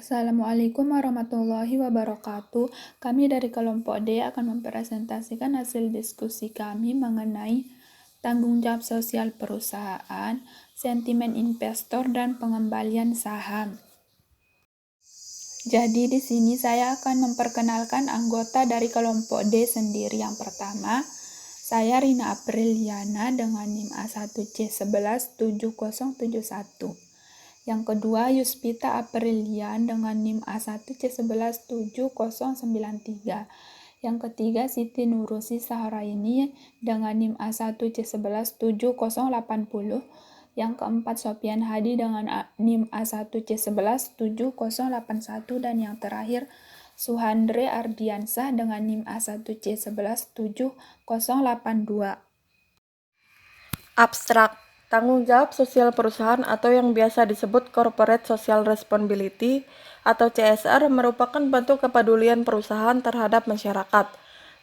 Assalamualaikum warahmatullahi wabarakatuh. Kami dari kelompok D akan mempresentasikan hasil diskusi kami mengenai tanggung jawab sosial perusahaan, sentimen investor, dan pengembalian saham. Jadi di sini saya akan memperkenalkan anggota dari kelompok D sendiri. Yang pertama, saya Rina Apriliana dengan NIM A1C117071. Yang kedua, Yuspita Aprilian dengan NIM A1C117093. Yang ketiga, Siti Nurusi Sahraini dengan NIM A1C117080. Yang keempat, Sofian Hadi dengan NIM A1C117081. Dan yang terakhir, Suhandre Ardiansah dengan NIM A1C117082. Abstrak, tanggung jawab sosial perusahaan atau yang biasa disebut Corporate Social Responsibility atau CSR merupakan bentuk kepedulian perusahaan terhadap masyarakat.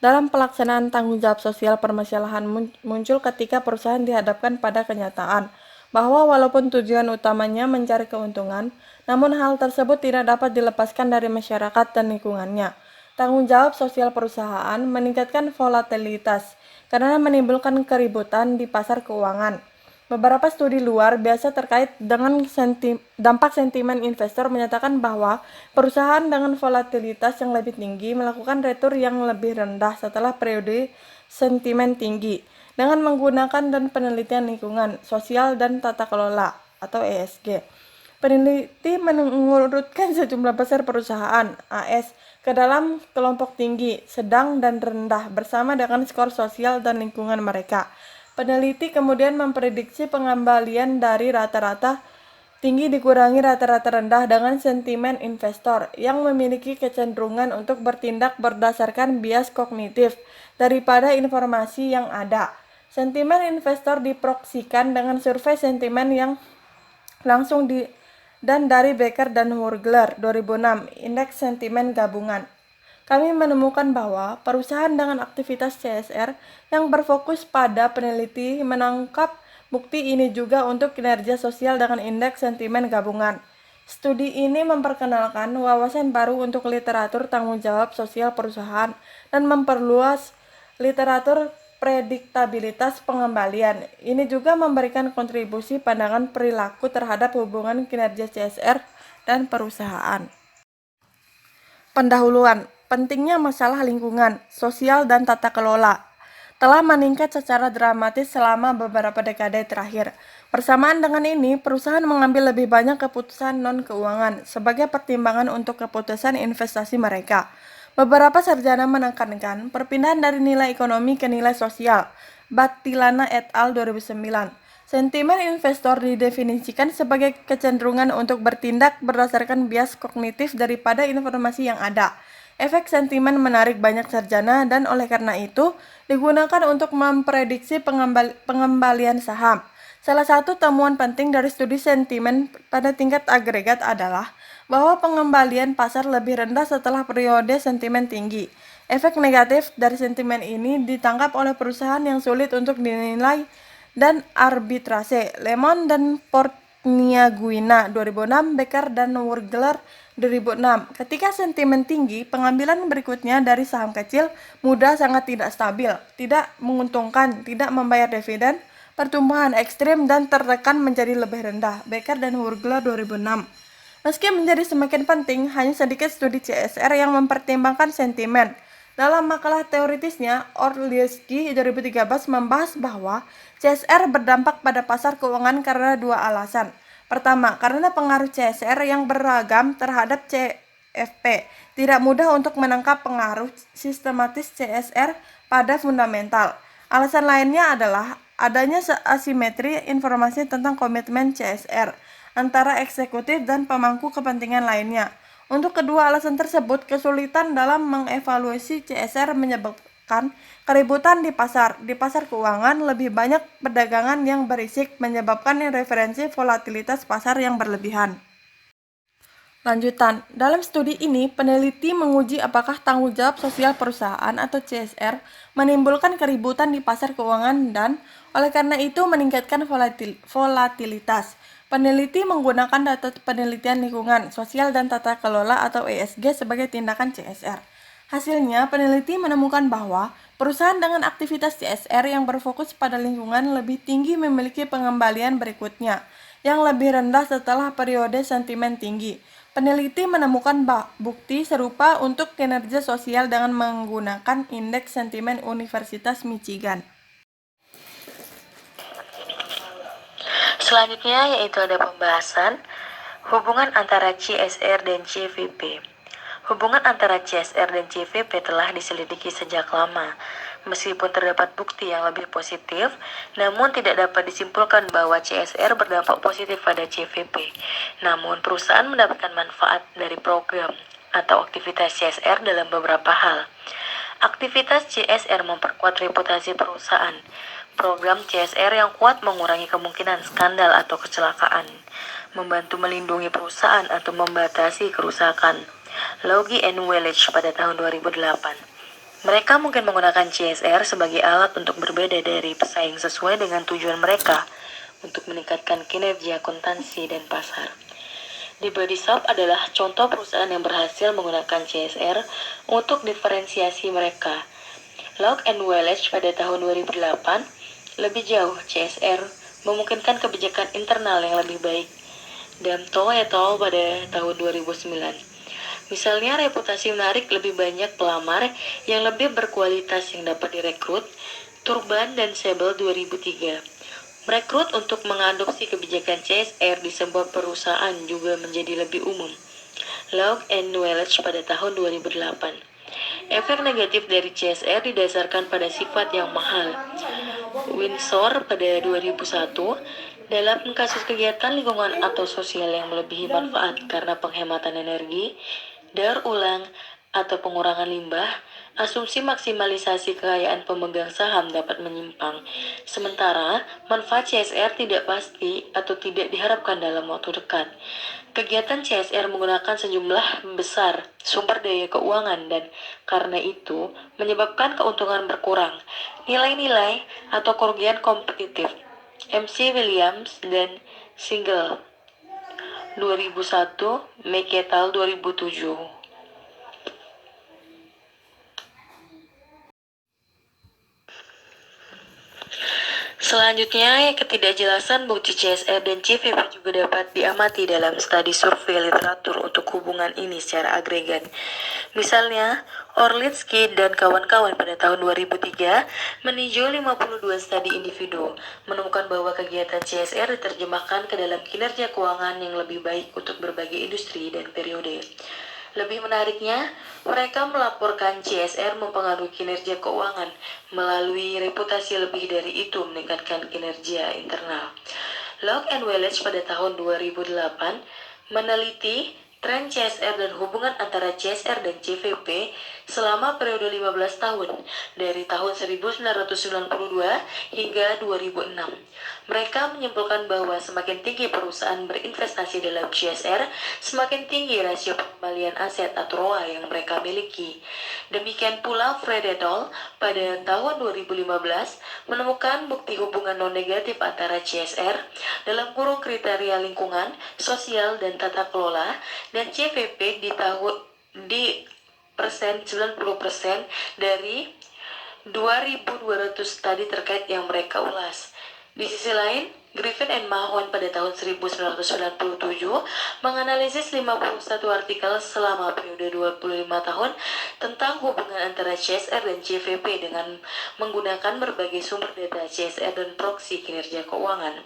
Dalam pelaksanaan tanggung jawab sosial, permasalahan muncul ketika perusahaan dihadapkan pada kenyataan bahwa walaupun tujuan utamanya mencari keuntungan, namun hal tersebut tidak dapat dilepaskan dari masyarakat dan lingkungannya. Tanggung jawab sosial perusahaan meningkatkan volatilitas karena menimbulkan keributan di pasar keuangan. Beberapa studi luar biasa terkait dengan dampak sentimen investor menyatakan bahwa perusahaan dengan volatilitas yang lebih tinggi melakukan retur yang lebih rendah setelah periode sentimen tinggi dengan menggunakan dan penelitian lingkungan, sosial, dan tata kelola atau ESG. Peneliti mengurutkan sejumlah besar perusahaan AS ke dalam kelompok tinggi, sedang, dan rendah bersama dengan skor sosial dan lingkungan mereka. Peneliti kemudian memprediksi pengembalian dari rata-rata tinggi dikurangi rata-rata rendah dengan sentimen investor yang memiliki kecenderungan untuk bertindak berdasarkan bias kognitif daripada informasi yang ada. Sentimen investor diproksikan dengan survei sentimen yang langsung dan dari Becker dan Hurgler 2006, Indeks Sentimen Gabungan. Kami menemukan bahwa perusahaan dengan aktivitas CSR yang berfokus pada peneliti menangkap bukti ini juga untuk kinerja sosial dengan indeks sentimen gabungan. Studi ini memperkenalkan wawasan baru untuk literatur tanggung jawab sosial perusahaan dan memperluas literatur prediktabilitas pengembalian. Ini juga memberikan kontribusi pandangan perilaku terhadap hubungan kinerja CSR dan perusahaan. Pendahuluan, pentingnya masalah lingkungan, sosial, dan tata kelola telah meningkat secara dramatis selama beberapa dekade terakhir. Bersamaan dengan ini, perusahaan mengambil lebih banyak keputusan non-keuangan sebagai pertimbangan untuk keputusan investasi mereka. Beberapa sarjana menekankan perpindahan dari nilai ekonomi ke nilai sosial. Battilana et al. 2009. Sentimen investor didefinisikan sebagai kecenderungan untuk bertindak berdasarkan bias kognitif daripada informasi yang ada. Efek sentimen menarik banyak sarjana dan oleh karena itu digunakan untuk memprediksi pengembalian saham. Salah satu temuan penting dari studi sentimen pada tingkat agregat adalah bahwa pengembalian pasar lebih rendah setelah periode sentimen tinggi. Efek negatif dari sentimen ini ditangkap oleh perusahaan yang sulit untuk dinilai dan arbitrase. Lemon dan Portniaguina 2006, Becker dan Wurgler 2006. Ketika sentimen tinggi, pengambilan berikutnya dari saham kecil mudah sangat tidak stabil, tidak menguntungkan, tidak membayar dividen, pertumbuhan ekstrim, dan tertekan menjadi lebih rendah. Becker dan Wurgler 2006. Meski menjadi semakin penting, hanya sedikit studi CSR yang mempertimbangkan sentimen. Dalam makalah teoritisnya, Orlowski 2013 membahas bahwa CSR berdampak pada pasar keuangan karena dua alasan. Pertama, karena pengaruh CSR yang beragam terhadap CFP. Tidak mudah untuk menangkap pengaruh sistematis CSR pada fundamental. Alasan lainnya adalah adanya asimetri informasi tentang komitmen CSR antara eksekutif dan pemangku kepentingan lainnya. Untuk kedua alasan tersebut, kesulitan dalam mengevaluasi CSR menyebabkan keributan di pasar. Di pasar keuangan, lebih banyak perdagangan yang berisik menyebabkan referensi volatilitas pasar yang berlebihan. Lanjutan, dalam studi ini, peneliti menguji apakah tanggung jawab sosial perusahaan atau CSR menimbulkan keributan di pasar keuangan dan oleh karena itu meningkatkan volatilitas. Peneliti menggunakan data penelitian lingkungan, sosial, dan tata kelola atau ESG sebagai tindakan CSR. Hasilnya, peneliti menemukan bahwa perusahaan dengan aktivitas CSR yang berfokus pada lingkungan lebih tinggi memiliki pengembalian berikutnya, yang lebih rendah setelah periode sentimen tinggi. Peneliti menemukan bukti serupa untuk kinerja sosial dengan menggunakan indeks sentimen Universitas Michigan. Selanjutnya yaitu ada pembahasan hubungan antara CSR dan CVP. Hubungan antara CSR dan CVP telah diselidiki sejak lama. Meskipun terdapat bukti yang lebih positif, namun tidak dapat disimpulkan bahwa CSR berdampak positif pada CVP. Namun perusahaan mendapatkan manfaat dari program atau aktivitas CSR dalam beberapa hal. Aktivitas CSR memperkuat reputasi perusahaan. Program CSR yang kuat mengurangi kemungkinan skandal atau kecelakaan, membantu melindungi perusahaan atau membatasi kerusakan. Logie and Welch pada tahun 2008. Mereka mungkin menggunakan CSR sebagai alat untuk berbeda dari pesaing sesuai dengan tujuan mereka untuk meningkatkan kinerja akuntansi dan pasar. The Body Shop adalah contoh perusahaan yang berhasil menggunakan CSR untuk diferensiasi mereka. Locke and Welch pada tahun 2008, lebih jauh CSR memungkinkan kebijakan internal yang lebih baik. Damto et al. Pada tahun 2009. Misalnya reputasi menarik lebih banyak pelamar yang lebih berkualitas yang dapat direkrut. Turban dan Sebel 2003. Merekrut untuk mengadopsi kebijakan CSR di sebuah perusahaan juga menjadi lebih umum. Locke and Welch pada tahun 2008. Efek negatif dari CSR didasarkan pada sifat yang mahal. Windsor pada 2001, dalam kasus kegiatan lingkungan atau sosial yang melebihi manfaat karena penghematan energi, daur ulang, atau pengurangan limbah, asumsi maksimalisasi kekayaan pemegang saham dapat menyimpang. Sementara, manfaat CSR tidak pasti atau tidak diharapkan dalam waktu dekat. Kegiatan CSR menggunakan sejumlah besar sumber daya keuangan dan karena itu menyebabkan keuntungan berkurang. Nilai-nilai atau kerugian kompetitif. MC Williams dan Single 2001, McEtal 2007. Selanjutnya, ketidakjelasan bukti CSR dan CVP juga dapat diamati dalam studi survei literatur untuk hubungan ini secara agregat. Misalnya, Orlitsky dan kawan-kawan pada tahun 2003 meninjau 52 studi individu, menemukan bahwa kegiatan CSR diterjemahkan ke dalam kinerja keuangan yang lebih baik untuk berbagai industri dan periode. Lebih menariknya, mereka melaporkan CSR mempengaruhi kinerja keuangan melalui reputasi lebih dari itu meningkatkan kinerja internal. Locke and Welch pada tahun 2008 meneliti tren CSR dan hubungan antara CSR dan CVP selama periode 15 tahun, dari tahun 1992 hingga 2006. Mereka menyimpulkan bahwa semakin tinggi perusahaan berinvestasi dalam CSR, semakin tinggi rasio pengembalian aset atau ROA yang mereka miliki. Demikian pula Fred et al. Pada tahun 2015 menemukan bukti hubungan non-negatif antara CSR dalam kurung kriteria lingkungan, sosial, dan tata kelola, dan CVP di 90% dari 2.200 studi terkait yang mereka ulas. Di sisi lain, Griffin and Mahon pada tahun 1997 menganalisis 51 artikel selama periode 25 tahun tentang hubungan antara CSR dan CVP dengan menggunakan berbagai sumber data CSR dan proksi kinerja keuangan.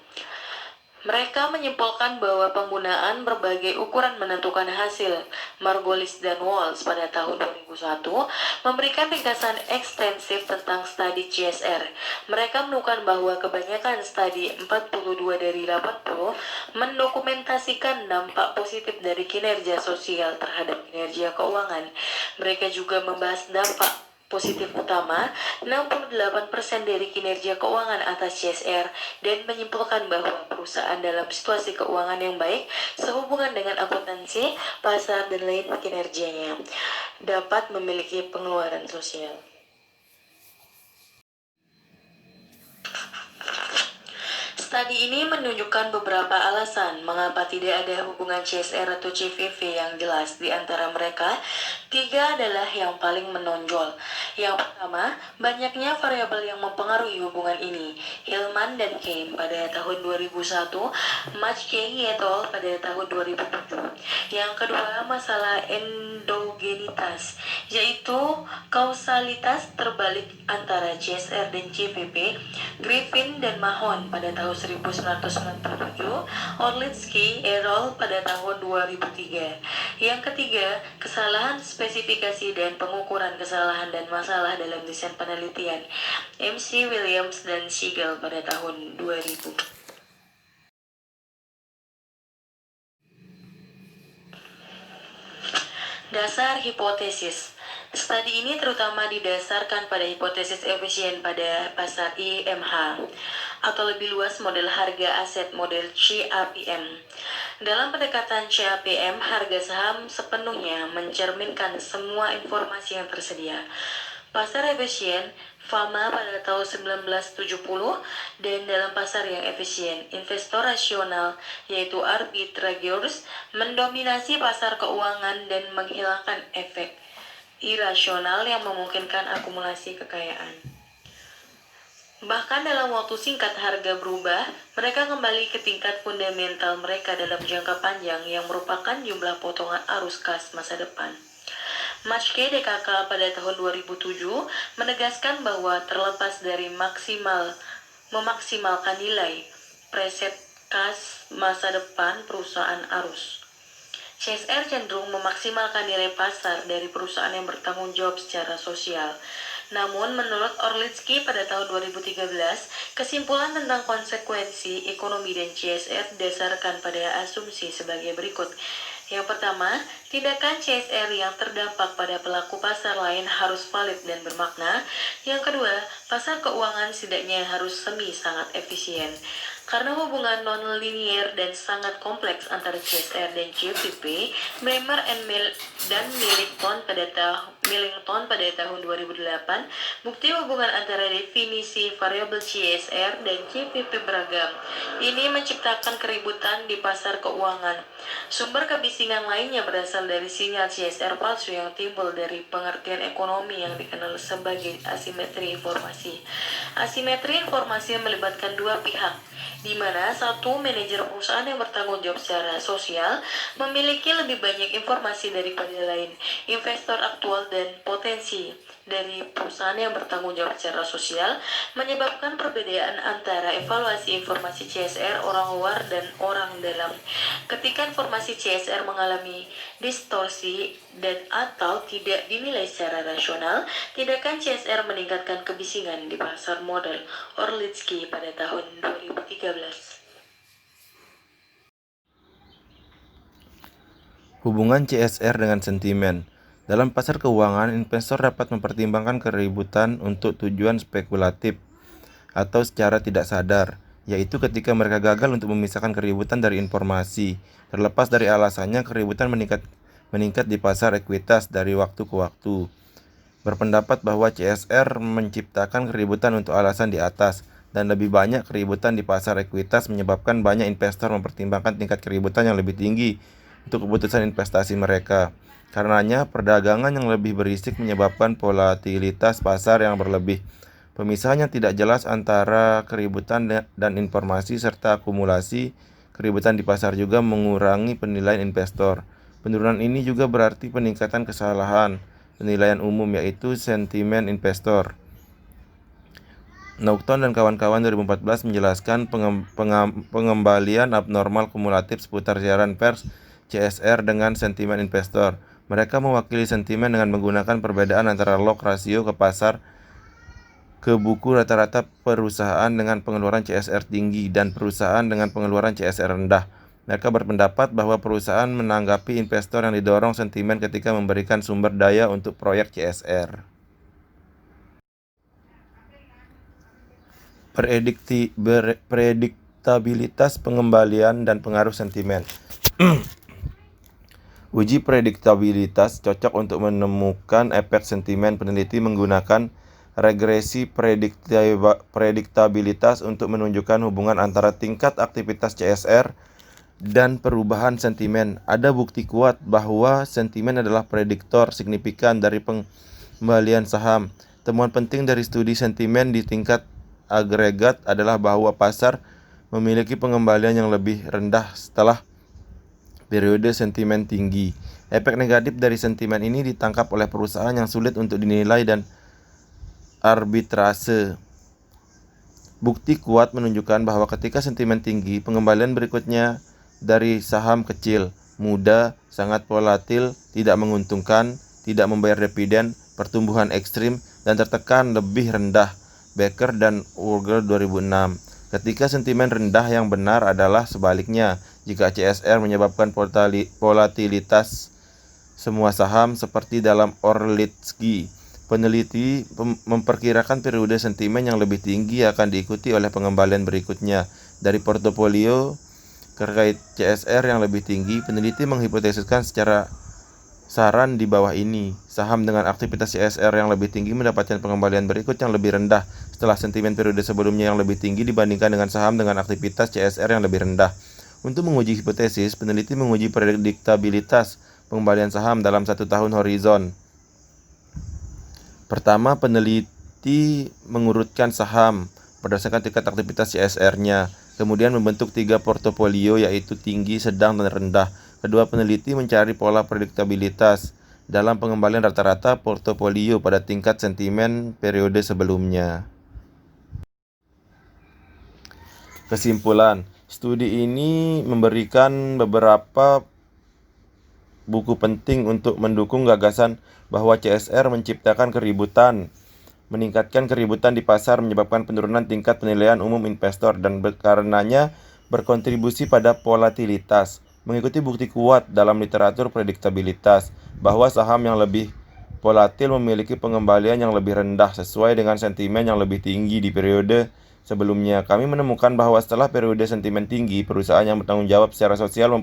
Mereka menyimpulkan bahwa penggunaan berbagai ukuran menentukan hasil. Margolis dan Walsh pada tahun 2001 memberikan ringkasan ekstensif tentang studi CSR. Mereka menemukan bahwa kebanyakan studi 42 dari 80 mendokumentasikan dampak positif dari kinerja sosial terhadap kinerja keuangan. Mereka juga membahas dampak positif utama 68% dari kinerja keuangan atas CSR dan menyimpulkan bahwa perusahaan dalam situasi keuangan yang baik sehubungan dengan akuntansi, pasar, dan lain kinerjanya dapat memiliki pengeluaran sosial. Studi ini menunjukkan beberapa alasan mengapa tidak ada hubungan CSR atau CVV yang jelas di antara mereka. 3 adalah yang paling menonjol. Yang pertama, banyaknya variabel yang mempengaruhi hubungan ini. Hillman dan Kane pada tahun 2001, Machkey et al. Pada tahun 2007. Yang kedua, masalah endogenitas, yaitu kausalitas terbalik antara CSR dan CVP. Griffin dan Mahon pada tahun 1997, Orlitsky et al. Pada tahun 2003. Yang ketiga, kesalahan spesifikasi dan pengukuran kesalahan dan masalah dalam desain penelitian. MC Williams dan Siegel pada tahun 2000. Dasar hipotesis. Studi ini terutama didasarkan pada hipotesis efisien pada pasar IMH, atau lebih luas model harga aset model CAPM. Dalam pendekatan CAPM, harga saham sepenuhnya mencerminkan semua informasi yang tersedia. Pasar efisien, Fama pada tahun 1970, dan dalam pasar yang efisien, investor rasional, yaitu arbitrageurs, mendominasi pasar keuangan dan menghilangkan efek irasional yang memungkinkan akumulasi kekayaan. Bahkan dalam waktu singkat harga berubah, mereka kembali ke tingkat fundamental mereka dalam jangka panjang yang merupakan jumlah potongan arus kas masa depan. Machkey DKK pada tahun 2007 menegaskan bahwa terlepas dari memaksimalkan nilai preset kas masa depan perusahaan arus, CSR cenderung memaksimalkan nilai pasar dari perusahaan yang bertanggung jawab secara sosial. Namun, menurut Orlitsky pada tahun 2013, kesimpulan tentang konsekuensi ekonomi dan CSR didasarkan pada asumsi sebagai berikut. Yang pertama, tindakan CSR yang terdampak pada pelaku pasar lain harus valid dan bermakna. Yang kedua, pasar keuangan setidaknya harus sangat efisien. Karena hubungan non-linier dan sangat kompleks antara CSR dan CVP, Bremer dan Millington pada tahun 2008, bukti hubungan antara definisi variabel CSR dan CVP beragam. Ini menciptakan keributan di pasar keuangan. Sumber kebisingan lainnya berasal dari sinyal CSR palsu yang timbul dari pengertian ekonomi yang dikenal sebagai asimetri informasi. Asimetri informasi melibatkan dua pihak, di mana satu, manajer perusahaan yang bertanggung jawab secara sosial memiliki lebih banyak informasi daripada lain, investor aktual dan potensi dari perusahaan yang bertanggung jawab secara sosial, menyebabkan perbedaan antara evaluasi informasi CSR orang luar dan orang dalam. Ketika informasi CSR mengalami distorsi dan atau tidak dinilai secara rasional, tindakan CSR meningkatkan kebisingan di pasar modal. Orlitsky pada tahun 2013. Hubungan CSR dengan sentimen. Dalam pasar keuangan, investor dapat mempertimbangkan keributan untuk tujuan spekulatif atau secara tidak sadar, yaitu ketika mereka gagal untuk memisahkan keributan dari informasi. Terlepas dari alasannya, keributan meningkat di pasar ekuitas dari waktu ke waktu. Berpendapat bahwa CSR menciptakan keributan untuk alasan di atas, dan lebih banyak keributan di pasar ekuitas menyebabkan banyak investor mempertimbangkan tingkat keributan yang lebih tinggi untuk keputusan investasi mereka. Karenanya, perdagangan yang lebih berisik menyebabkan volatilitas pasar yang berlebih. Pemisahan yang tidak jelas antara keributan dan informasi serta akumulasi keributan di pasar juga mengurangi penilaian investor. Penurunan ini juga berarti peningkatan kesalahan penilaian umum, yaitu sentimen investor. Naughton dan kawan-kawan 2014 menjelaskan pengembalian abnormal kumulatif seputar siaran pers CSR dengan sentimen investor. Mereka mewakili sentimen dengan menggunakan perbedaan antara log rasio ke pasar ke buku rata-rata perusahaan dengan pengeluaran CSR tinggi dan perusahaan dengan pengeluaran CSR rendah. Mereka berpendapat bahwa perusahaan menanggapi investor yang didorong sentimen ketika memberikan sumber daya untuk proyek CSR. Prediktabilitas pengembalian dan pengaruh sentimen. Uji prediktabilitas cocok untuk menemukan efek sentimen. Peneliti menggunakan regresi prediktabilitas untuk menunjukkan hubungan antara tingkat aktivitas CSR dan perubahan sentimen. Ada bukti kuat bahwa sentimen adalah prediktor signifikan dari pengembalian saham. Temuan penting dari studi sentimen di tingkat agregat adalah bahwa pasar memiliki pengembalian yang lebih rendah setelah periode sentimen tinggi. Efek negatif dari sentimen ini ditangkap oleh perusahaan yang sulit untuk dinilai dan arbitrase. Bukti kuat menunjukkan bahwa ketika sentimen tinggi, pengembalian berikutnya dari saham kecil, muda, sangat volatil, tidak menguntungkan, tidak membayar dividen, pertumbuhan ekstrim, dan tertekan lebih rendah. Becker dan Urger 2006. Ketika sentimen rendah yang benar adalah sebaliknya. Jika CSR menyebabkan volatilitas semua saham seperti dalam Orlitsky. Peneliti memperkirakan periode sentimen yang lebih tinggi akan diikuti oleh pengembalian berikutnya. Dari portofolio terkait CSR yang lebih tinggi, peneliti menghipotesiskan secara saran di bawah ini. Saham dengan aktivitas CSR yang lebih tinggi mendapatkan pengembalian berikut yang lebih rendah setelah sentimen periode sebelumnya yang lebih tinggi dibandingkan dengan saham dengan aktivitas CSR yang lebih rendah. Untuk menguji hipotesis, peneliti menguji prediktabilitas pengembalian saham dalam 1 tahun horizon. Pertama, peneliti mengurutkan saham berdasarkan tingkat aktivitas CSR-nya, kemudian membentuk 3 portofolio yaitu tinggi, sedang, dan rendah. Kedua, peneliti mencari pola prediktabilitas dalam pengembalian rata-rata portofolio pada tingkat sentimen periode sebelumnya. Kesimpulan, studi ini memberikan beberapa buku penting untuk mendukung gagasan bahwa CSR menciptakan keributan, meningkatkan keributan di pasar, menyebabkan penurunan tingkat penilaian umum investor, dan karenanya berkontribusi pada volatilitas. Mengikuti bukti kuat dalam literatur prediktabilitas bahwa saham yang lebih volatil memiliki pengembalian yang lebih rendah sesuai dengan sentimen yang lebih tinggi di periode sebelumnya. Kami menemukan bahwa setelah periode sentimen tinggi, perusahaan yang bertanggung jawab secara sosial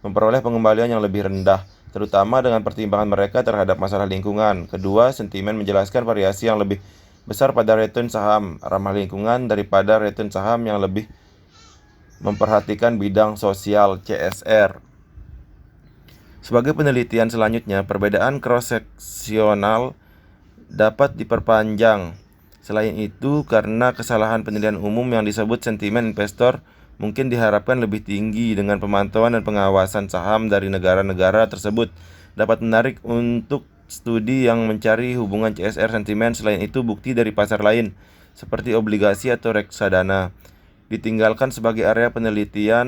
memperoleh pengembalian yang lebih rendah, terutama dengan pertimbangan mereka terhadap masalah lingkungan. Kedua, sentimen menjelaskan variasi yang lebih besar pada return saham ramah lingkungan daripada return saham yang lebih memperhatikan bidang sosial CSR. Sebagai penelitian selanjutnya, perbedaan cross-seksional dapat diperpanjang. Selain itu, karena kesalahan penilaian umum yang disebut sentimen investor mungkin diharapkan lebih tinggi dengan pemantauan dan pengawasan saham dari negara-negara tersebut dapat menarik untuk studi yang mencari hubungan CSR sentimen. Selain itu, bukti dari pasar lain seperti obligasi atau reksadana ditinggalkan sebagai area penelitian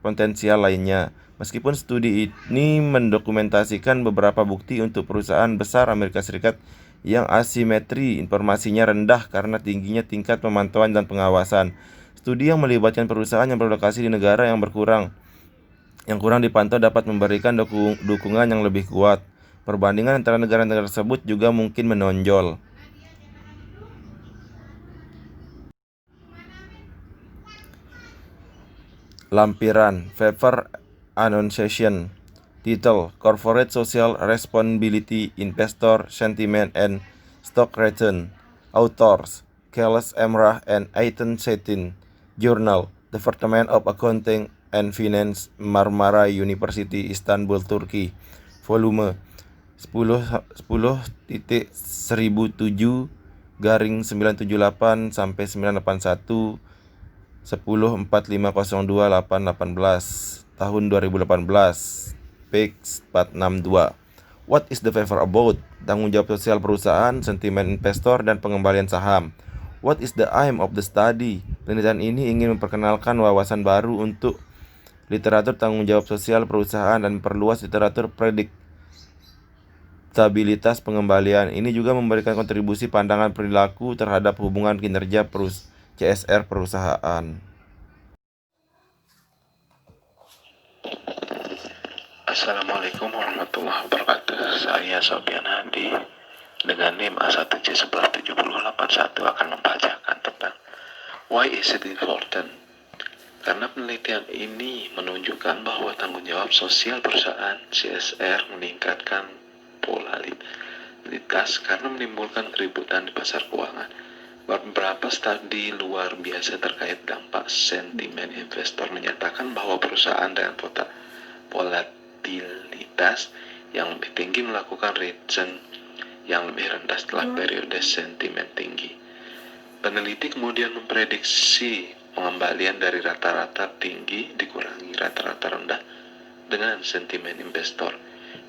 potensial lainnya. Meskipun studi ini mendokumentasikan beberapa bukti untuk perusahaan besar Amerika Serikat yang asimetri informasinya rendah karena tingginya tingkat pemantauan dan pengawasan. Studi yang melibatkan perusahaan yang berlokasi di negara yang kurang dipantau dapat memberikan dukungan yang lebih kuat. Perbandingan antara negara-negara tersebut juga mungkin menonjol. Lampiran Paper Annunciation. Title: Corporate Social Responsibility, Investor Sentiment and Stock Return. Authors: Kailash Emrah and Aytan Çetin. Journal: Department of Accounting and Finance, Marmara University, Istanbul, Turki. Volume 10.1007/978 sampai 981 10.4502/818 tahun 2018. Page 462. What is the paper about? Tanggung jawab sosial perusahaan, sentimen investor, dan pengembalian saham. What is the aim of the study? Penelitian ini ingin memperkenalkan wawasan baru untuk literatur tanggung jawab sosial perusahaan dan memperluas literatur prediktabilitas pengembalian. Ini juga memberikan kontribusi pandangan perilaku terhadap hubungan kinerja CSR perusahaan. Assalamualaikum warahmatullahi wabarakatuh. Saya Sofian Hadi dengan NIM A1C117081 akan membacakan tentang Why is it important? Karena penelitian ini menunjukkan bahwa tanggung jawab sosial perusahaan CSR meningkatkan volatilitas karena menimbulkan keributan di pasar keuangan. Beberapa studi luar biasa terkait dampak sentimen investor menyatakan bahwa perusahaan dengan volatilitas yang lebih tinggi melakukan return yang lebih rendah setelah periode sentimen tinggi. Peneliti kemudian memprediksi pengembalian dari rata-rata tinggi dikurangi rata-rata rendah dengan sentimen investor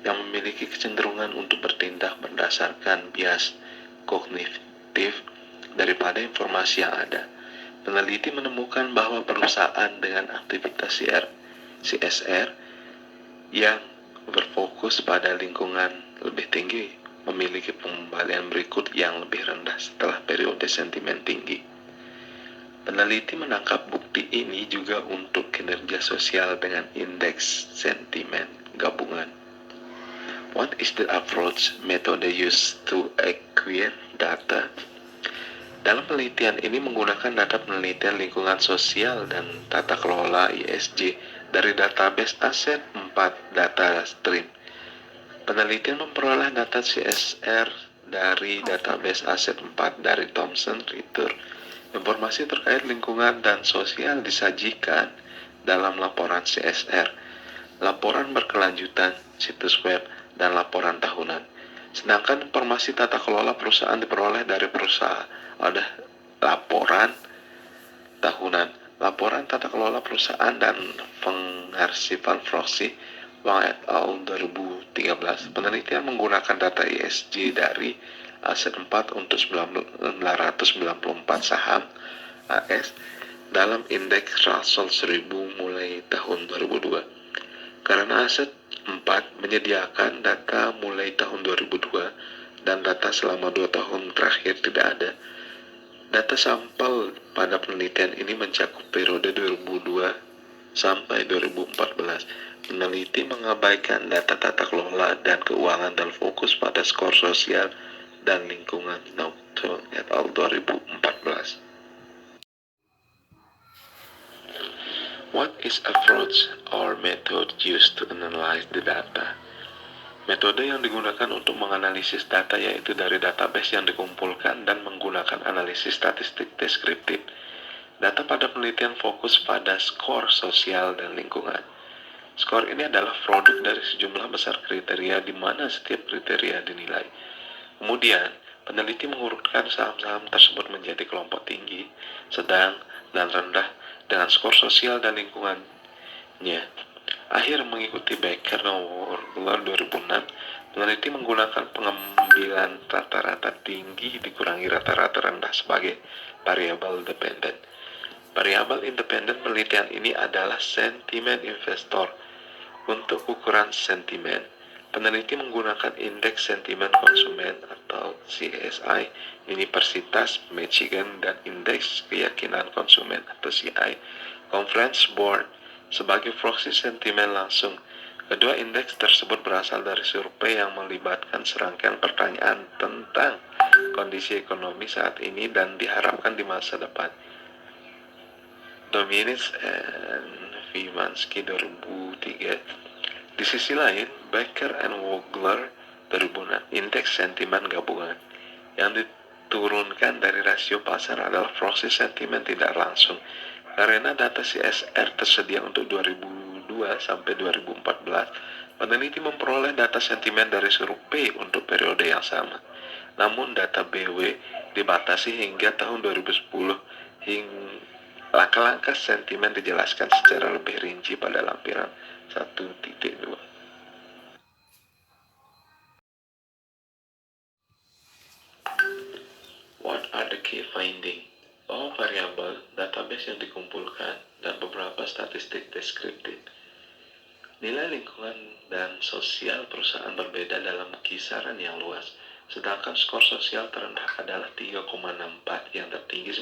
yang memiliki kecenderungan untuk bertindak berdasarkan bias kognitif daripada informasi yang ada. Peneliti menemukan bahwa perusahaan dengan aktivitas CSR yang berfokus pada lingkungan lebih tinggi memiliki pengembalian berikut yang lebih rendah setelah periode sentimen tinggi. Peneliti menangkap bukti ini juga untuk kinerja sosial dengan indeks sentimen gabungan. What is the approach method used to acquire data? Dalam penelitian ini menggunakan data penelitian lingkungan sosial dan tata kelola ESG dari database aset 4 data stream. Penelitian memperoleh data CSR dari database aset 4 dari Thomson Reuters. Informasi terkait lingkungan dan sosial disajikan dalam laporan CSR, laporan berkelanjutan, situs web, dan laporan tahunan. Sedangkan informasi tata kelola perusahaan diperoleh dari perusahaan. Ada laporan tahunan, laporan tata kelola perusahaan dan pengarsifan proxy Wang et al. 2013. Penelitian menggunakan data ESG dari aset 4 untuk 994 saham AS dalam indeks Russell 1000 mulai tahun 2002. Karena aset 4 menyediakan data mulai tahun 2002 dan data selama 2 tahun terakhir tidak ada. Data sampel pada penelitian ini mencakup periode 2002 sampai 2014. Peneliti mengabaikan data tata kelola dan keuangan dan fokus pada skor sosial dan lingkungan. Naughton et al. 2014. What is approach or method used to analyze the data? Metode yang digunakan untuk menganalisis data yaitu dari database yang dikumpulkan dan menggunakan analisis statistik deskriptif. Data pada penelitian fokus pada skor sosial dan lingkungan. Skor ini adalah produk dari sejumlah besar kriteria di mana setiap kriteria dinilai. Kemudian, peneliti mengurutkan saham-saham tersebut menjadi kelompok tinggi, sedang, dan rendah dengan skor sosial dan lingkungannya. Akhir mengikuti Becker dan Wurgler 2006, peneliti menggunakan pengambilan rata-rata tinggi dikurangi rata-rata rendah sebagai variabel dependen. Variabel independen penelitian ini adalah sentimen investor. Untuk ukuran sentimen, peneliti menggunakan indeks sentimen konsumen atau CSI Universitas Michigan dan indeks keyakinan konsumen atau CI Conference Board sebagai proksi sentimen langsung. Kedua indeks tersebut berasal dari survei yang melibatkan serangkaian pertanyaan tentang kondisi ekonomi saat ini dan diharapkan di masa depan. Dominitz and Vimansky 2003. Di sisi lain, Becker and Wurgler 2006, indeks sentimen gabungan yang diturunkan dari rasio pasar adalah proses sentimen tidak langsung. Karena data CSR tersedia untuk 2002 sampai 2014, peneliti memperoleh data sentimen dari survei untuk periode yang sama. Namun data BW dibatasi hingga tahun 2010 hingga langkah-langkah sentimen dijelaskan secara lebih rinci pada lampiran 1.2. What are the key findings? Bahwa variabel, database yang dikumpulkan, dan beberapa statistik deskriptif. Nilai lingkungan dan sosial perusahaan berbeda dalam kisaran yang luas, sedangkan skor sosial terendah adalah 3,64 yang tertinggi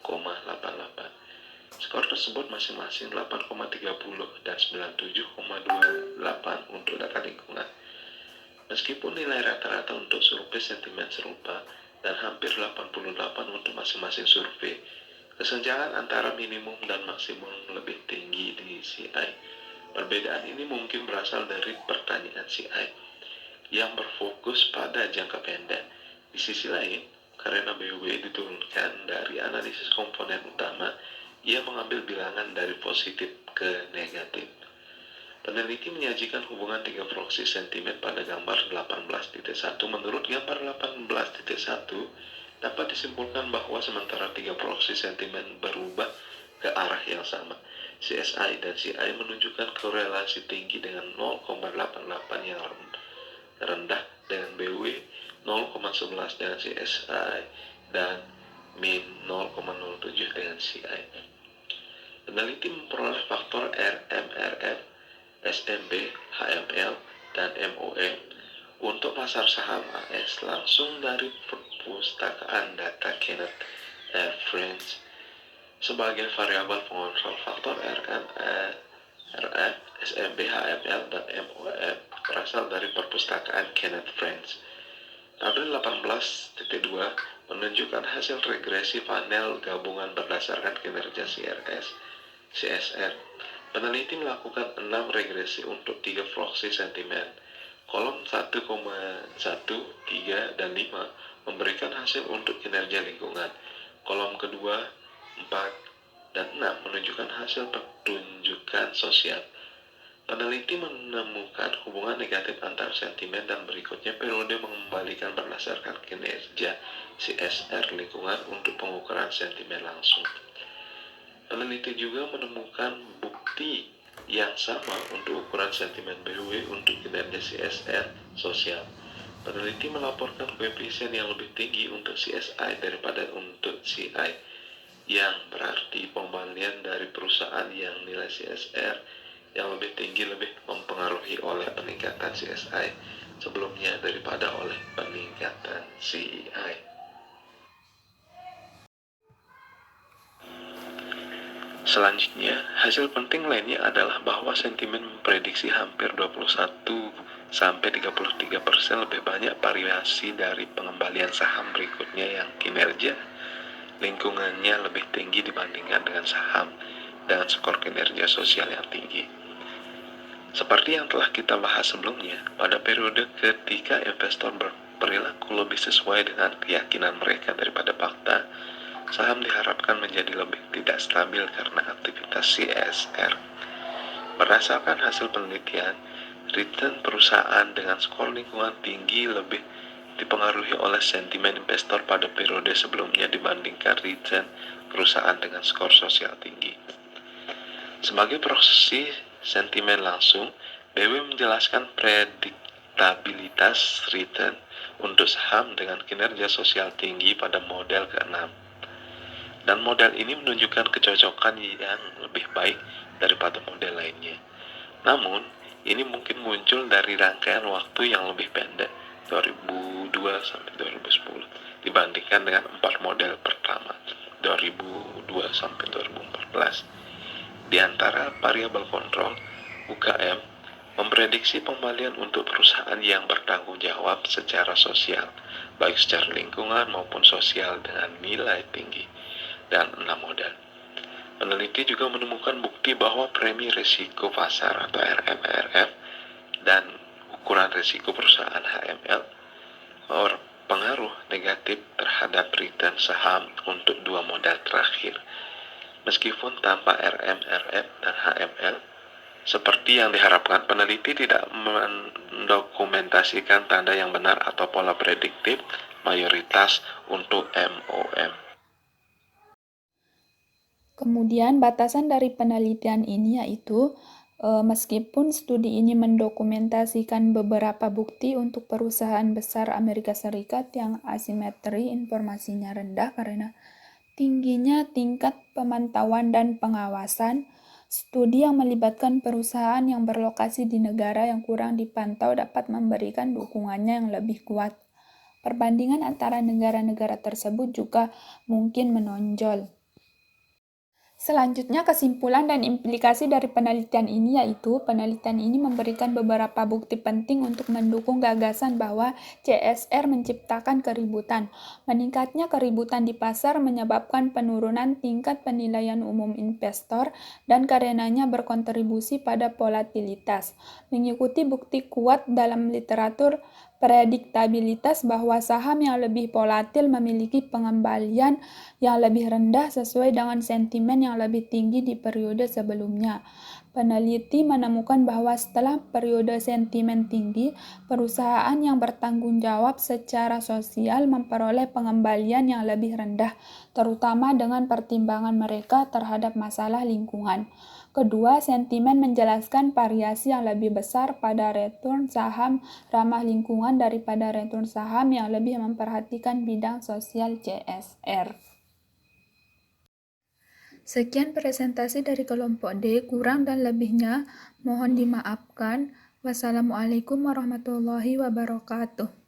98,88. Skor tersebut masing-masing 8,30 dan 97,28 untuk data lingkungan. Meskipun nilai rata-rata untuk survei sentimen serupa dan hampir 88 untuk masing-masing survei, kesenjangan antara minimum dan maksimum lebih tinggi di CI. Perbedaan ini mungkin berasal dari pertanyaan CI. yang berfokus pada jangka pendek. Di sisi lain, karena BUB diturunkan dari analisis komponen utama, ia mengambil bilangan dari positif ke negatif. Peneliti menyajikan hubungan 3 proksi sentimen pada gambar 18.1. Menurut gambar 18.1, dapat disimpulkan bahwa sementara 3 proksi sentimen berubah ke arah yang sama, CSI dan CI menunjukkan korelasi tinggi dengan 0,88 yang rendah dengan BW, 0,11 dengan CSI, dan min 0,07 dengan CI. Peneliti memperoleh faktor RMRF, SMB, HML, dan MOM untuk pasar saham AS langsung dari perpustakaan data Kenneth F. Friends. Sebagai variabel pengontrol faktor RF, SMB, HML, dan MOM berasal dari perpustakaan Kenneth Friends. Tabel 18.2 menunjukkan hasil regresi panel gabungan berdasarkan kinerja CSR. Peneliti melakukan 6 regresi untuk 3 proksi sentimen. Kolom 1,1, 3, dan 5 memberikan hasil untuk kinerja lingkungan. Kolom kedua, 4, dan 6 menunjukkan hasil pertunjukan sosial. Peneliti menemukan hubungan negatif antar sentimen dan berikutnya periode mengembalikan berdasarkan kinerja CSR lingkungan untuk pengukuran sentimen langsung. Peneliti juga menemukan bukti yang sama untuk ukuran sentimen BW untuk kinerja CSR sosial. Peneliti melaporkan koefisien yang lebih tinggi untuk CSI daripada untuk CI, yang berarti pembandingan dari perusahaan yang nilai CSR yang lebih tinggi lebih mempengaruhi oleh peningkatan CSI sebelumnya daripada oleh peningkatan CI. Selanjutnya, hasil penting lainnya adalah bahwa sentimen memprediksi hampir 21-33% lebih banyak variasi dari pengembalian saham berikutnya yang kinerja lingkungannya lebih tinggi dibandingkan dengan saham dengan skor kinerja sosial yang tinggi. Seperti yang telah kita bahas sebelumnya, pada periode ketika investor berperilaku lebih sesuai dengan keyakinan mereka daripada fakta, saham diharapkan menjadi lebih tidak stabil karena aktivitas CSR. Berdasarkan hasil penelitian, return perusahaan dengan skor lingkungan tinggi lebih dipengaruhi oleh sentimen investor pada periode sebelumnya dibandingkan return perusahaan dengan skor sosial tinggi. Sebagai proksi sentimen langsung, BW menjelaskan prediktabilitas return untuk saham dengan kinerja sosial tinggi pada model ke-6. Dan model ini menunjukkan kecocokan yang lebih baik daripada model lainnya. Namun, ini mungkin muncul dari rangkaian waktu yang lebih pendek, 2002 sampai 2010, dibandingkan dengan 4 model pertama, 2002 sampai 2014. Di antara variabel kontrol, UKM memprediksi pembalian untuk perusahaan yang bertanggung jawab secara sosial, baik secara lingkungan maupun sosial dengan nilai tinggi, dan 6 model. Peneliti juga menemukan bukti bahwa premi risiko pasar atau RMRF dan ukuran risiko perusahaan HML berpengaruh negatif terhadap return saham untuk 2 model terakhir. Meskipun tanpa RMRF dan HML, seperti yang diharapkan, peneliti tidak mendokumentasikan tanda yang benar atau pola prediktif mayoritas untuk MOM. Kemudian batasan dari penelitian ini yaitu meskipun studi ini mendokumentasikan beberapa bukti untuk perusahaan besar Amerika Serikat yang asimetri informasinya rendah karena tingginya tingkat pemantauan dan pengawasan, studi yang melibatkan perusahaan yang berlokasi di negara yang kurang dipantau dapat memberikan dukungannya yang lebih kuat. Perbandingan antara negara-negara tersebut juga mungkin menonjol. Selanjutnya, kesimpulan dan implikasi dari penelitian ini yaitu penelitian ini memberikan beberapa bukti penting untuk mendukung gagasan bahwa CSR menciptakan keributan. Meningkatnya keributan di pasar menyebabkan penurunan tingkat penilaian umum investor dan karenanya berkontribusi pada volatilitas. Mengikuti bukti kuat dalam literatur prediktabilitas bahwa saham yang lebih volatil memiliki pengembalian yang lebih rendah sesuai dengan sentimen yang lebih tinggi di periode sebelumnya. Peneliti menemukan bahwa setelah periode sentimen tinggi, perusahaan yang bertanggung jawab secara sosial memperoleh pengembalian yang lebih rendah, terutama dengan pertimbangan mereka terhadap masalah lingkungan. Kedua, sentimen menjelaskan variasi yang lebih besar pada return saham ramah lingkungan daripada return saham yang lebih memperhatikan bidang sosial CSR. Sekian presentasi dari kelompok D, kurang dan lebihnya mohon dimaafkan. Wassalamualaikum warahmatullahi wabarakatuh.